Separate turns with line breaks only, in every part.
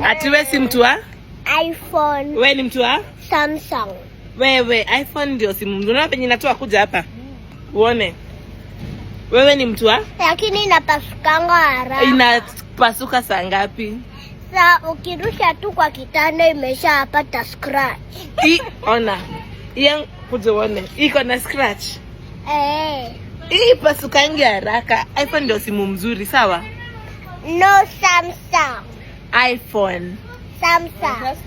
Ati wewe si mtu wa
iPhone.
Wewe ni mtu wa
Samsung.
Wewe iPhone ndio simu mzuri. Unaona penye natoa kuja hapa. Uone. Wewe ni mtu wa?
Lakini inapasukanga haraka.
Inapasuka saa ngapi?
Sasa ukirusha tu kwa kitanda imeshapata scratch.
Ona. Yang kuja uone. Iko na scratch. Hii pasukangi haraka. iPhone ndio simu mzuri, sawa?
No, Samsung.
iPhone.
Samsung.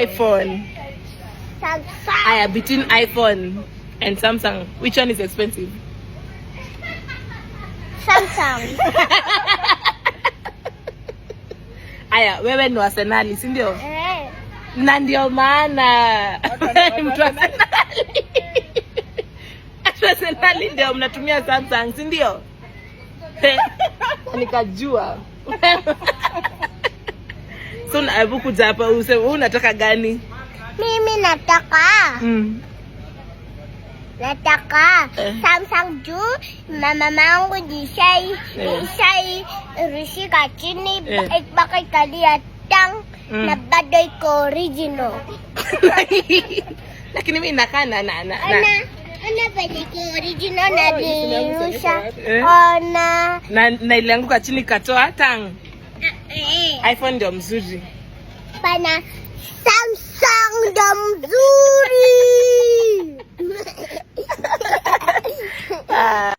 iPhone.
Samsung.
Aya, between iPhone and Samsung, which one is expensive?
Samsung.
Aya, wewe ni Arsenal, si ndio? Na ndio maana mtu Arsenal. Arsenal ndio mnatumia Samsung, si ndio? Nikajua. So na kuja hapa useme unataka gani?
Mimi nataka. Nataka Samsung juu mama yangu jishai rishika chini baka ikalia tang na bado iko original.
Lakini mimi nakaa na
Ana bado iko original na dirusha. Ona.
Na ilianguka chini katoa tang. iPhone ndio mzuri.
Pana Samsung ndio mzuri.